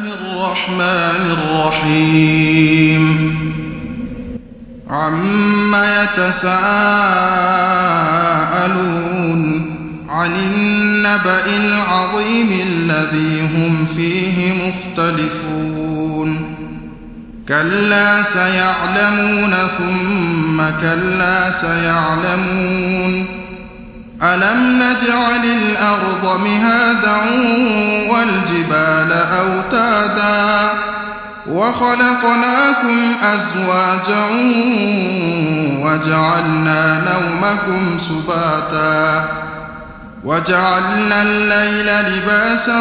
الرحمن الرحيم عما يتساءلون عن النبأ العظيم الذي هم فيه مختلفون كلا سيعلمون ثم كلا سيعلمون ألم نجعل الأرض مهادا والجبال أوتادا وخلقناكم أزواجا وجعلنا نومكم سباتا وجعلنا الليل لباسا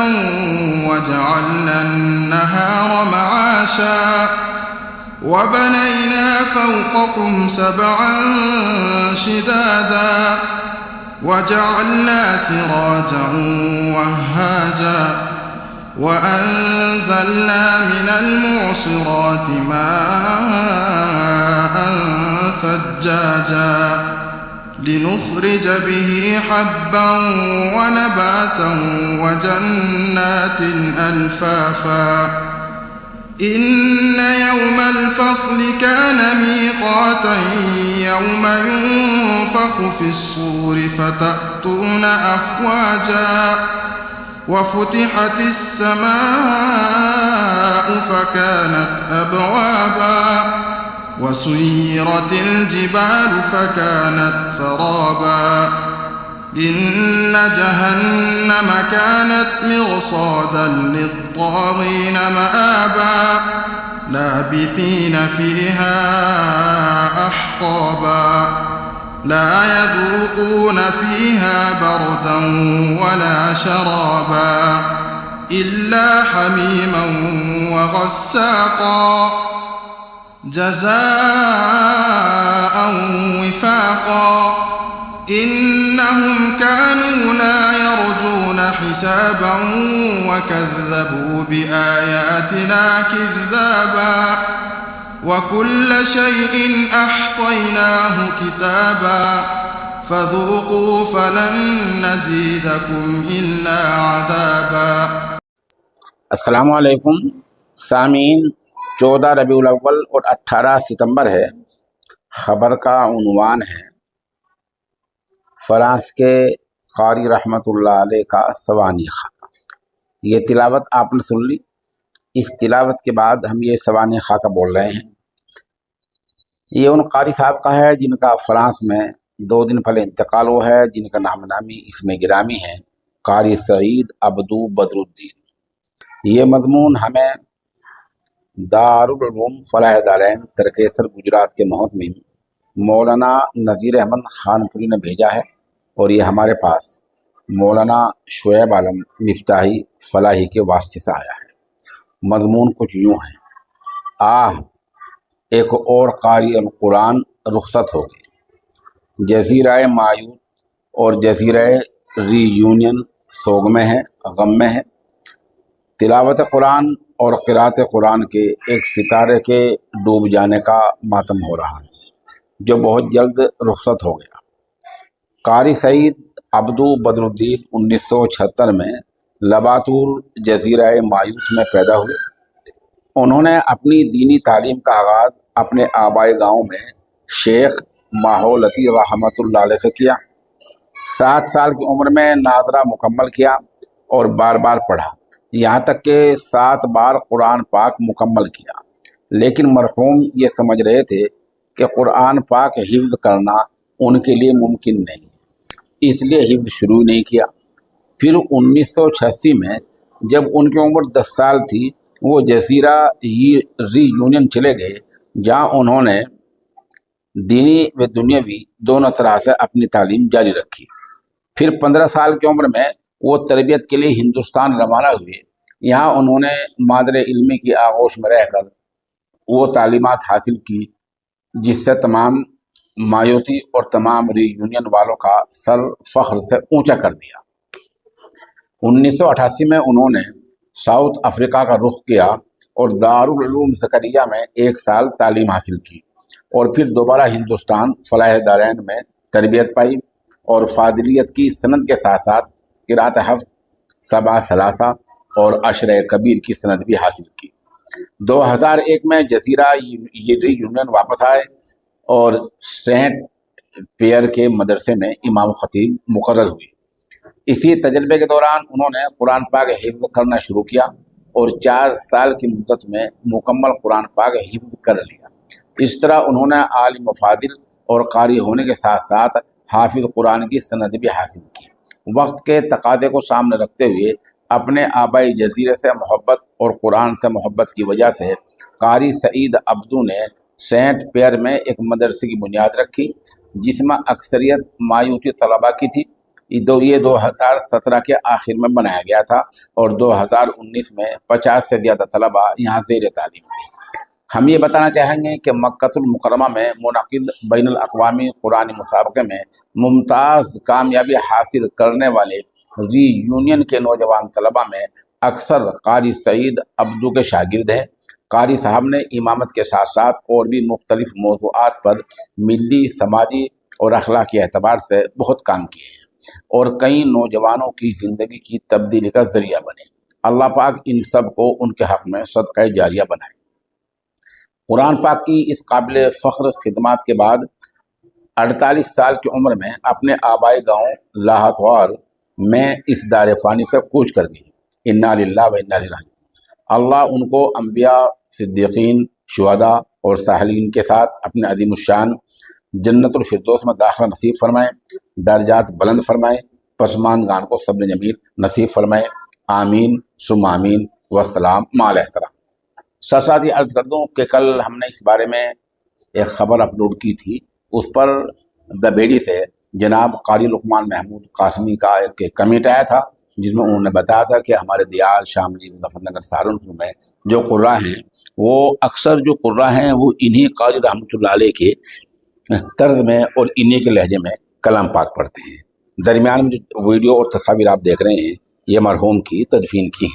وجعلنا النهار معاشا وبنينا فوقكم سبعا شدادا وجعلنا سراجا وهاجا وأنزلنا من المعصرات ماء ثجاجا لنخرج به حبا ونباتا وجنات ألفافا إن يوم الفصل كان ميقاتا يوم ينفخ في الصور فتأتون أفواجا وفتحت السماء فكانت أبوابا وسيرت الجبال فكانت سرابا إن جهنم كانت مرصادا للطاغين مآبا لابثين فيها أحقابا لا يذوقون فيها بردا ولا شرابا إلا حميما وغساقا جزاء وفاقا إنهم كانوا لا يرجون حسابا وكذبوا بآياتنا كذابا وكل شيء أحصيناه كتابا فذوقوا فلن نزيدكم إلا عذابا. السلام علیکم سامعین، 14 ربیع الاول اور 18 ستمبر ہے۔ خبر کا عنوان ہے فرانس کے قاری رحمۃ اللہ علیہ کا سوانح خاکہ۔ یہ تلاوت آپ نے سن لی۔ اس تلاوت کے بعد ہم یہ سوانح خاکہ بول رہے ہیں۔ یہ ان قاری صاحب کا ہے جن کا فرانس میں 2 دن پہلے انتقال ہوا ہے، جن کا نام نامی اس میں گرامی ہے، قاری سعید عبدو بدر الدین۔ یہ مضمون ہمیں دارالعلوم فلاح دارین ترکیسر گجرات کے محتمم مولانا نذیر احمد خانپوری نے بھیجا ہے، اور یہ ہمارے پاس مولانا شعیب عالم مفتاحی فلاحی کے واسطے سے آیا ہے۔ مضمون کچھ یوں ہے: آہ ایک اور قاری القرآن رخصت ہو گئی، جزیرہ مایوت اور جزیرہ ری یونین سوگ میں ہے، غم میں ہے۔ تلاوت قرآن اور قرأت قرآن کے ایک ستارے کے ڈوب جانے کا ماتم ہو رہا ہے جو بہت جلد رخصت ہو گیا۔ قاری سعید عبدو بدر الدین 1976 میں لباتور جزیرہ مایوت میں پیدا ہوئے۔ انہوں نے اپنی دینی تعلیم کا آغاز اپنے آبائی گاؤں میں شیخ ماحولتی رحمۃ اللہ علیہ سے کیا۔ 7 سال کی عمر میں ناظرہ مکمل کیا اور بار بار پڑھا، یہاں تک کہ 7 بار قرآن پاک مکمل کیا، لیکن مرحوم یہ سمجھ رہے تھے کہ قرآن پاک حفظ کرنا ان کے لیے ممکن نہیں، اس لیے حفظ شروع نہیں کیا۔ پھر 1986 میں جب ان کی عمر 10 سال تھی، وہ جزیرہ ری یونین چلے گئے، جہاں انہوں نے دینی و دنیاوی دونوں طرح سے اپنی تعلیم جاری رکھی۔ پھر 15 سال کی عمر میں وہ تربیت کے لیے ہندوستان روانہ ہوئے۔ یہاں انہوں نے مادر علمی کی آغوش میں رہ کر وہ تعلیمات حاصل کی جس سے تمام مایوتی اور تمام ری یونین والوں کا سر فخر سے اونچا کر دیا۔ 1988 میں انہوں نے ساؤتھ افریقہ کا رخ کیا اور دارالعلوم زکریا میں 1 سال تعلیم حاصل کی، اور پھر دوبارہ ہندوستان فلاح دارین میں تربیت پائی اور فاضلیت کی سند کے ساتھ ساتھ قرأت حفظ، 7 ثلاثہ اور عشرہ کبیر کی سند بھی حاصل کی۔ 2001 میں جزیرہ یونین واپس آئے اور سینٹ پیئر کے مدرسے میں امام خطیب مقرر ہوئے۔ اسی تجربے کے دوران انہوں نے قرآن پاک حفظ کرنا شروع کیا اور 4 سال کی مدت میں مکمل قرآن پاک حفظ کر لیا۔ اس طرح انہوں نے عالم و فاضل اور قاری ہونے کے ساتھ ساتھ حافظ قرآن کی سند بھی حاصل کی۔ وقت کے تقاضے کو سامنے رکھتے ہوئے اپنے آبائی جزیرے سے محبت اور قرآن سے محبت کی وجہ سے قاری سعید عبدو نے سینٹ پیئر میں ایک مدرسے کی بنیاد رکھی، جس میں اکثریت مایوتی طلباء کی تھی۔ یہ 2017 کے آخر میں بنایا گیا تھا اور 2019 میں 50 سے زیادہ طلباء یہاں زیر تعلیم تھے۔ ہم یہ بتانا چاہیں گے کہ مکہ المکرمہ میں منعقد بین الاقوامی قرآنی مسابقے میں ممتاز کامیابی حاصل کرنے والے ری یونین کے نوجوان طلباء میں اکثر قاری سعید عبدو کے شاگرد ہیں۔ قاری صاحب نے امامت کے ساتھ ساتھ اور بھی مختلف موضوعات پر ملی، سماجی اور اخلاقی اعتبار سے بہت کام کیے ہیں اور کئی نوجوانوں کی زندگی کی تبدیلی کا ذریعہ بنے۔ اللہ پاک ان سب کو ان کے حق میں صدقہ جاریہ بنائے۔ قرآن پاک کی اس قابل فخر خدمات کے بعد 48 سال کی عمر میں اپنے آبائی گاؤں لاہور میں اس دار فانی سے کوچ کر گئی۔ انا للہ و انا الیہ راجعون۔ اللہ ان کو انبیاء، صدیقین، شہداء اور صالحین کے ساتھ اپنے عظیم الشان جنت الفردوس میں داخلہ نصیب فرمائے، درجات بلند فرمائے، پسماندگان کو صبر جمیل نصیب فرمائے۔ آمین ثم آمین والسلام مع الاحترام۔ ساتھ ہی عرض کر دوں کہ کل ہم نے اس بارے میں ایک خبر اپلوڈ کی تھی، اس پر دا بیڑی سے جناب قاری لقمان محمود قاسمی کا ایک کمنٹ آیا تھا، جس میں انہوں نے بتایا تھا کہ ہمارے دیال، شاملی، مظفر نگر، سہارنپور میں جو قراء ہیں وہ اکثر جو قراء ہیں وہ انہی قاری رحمۃ اللہ علیہ کے طرز میں اور انہی کے لہجے میں کلام پاک پڑھتے ہیں۔ درمیان میں جو ویڈیو اور تصاویر آپ دیکھ رہے ہیں یہ مرحوم کی تدفین کی ہیں۔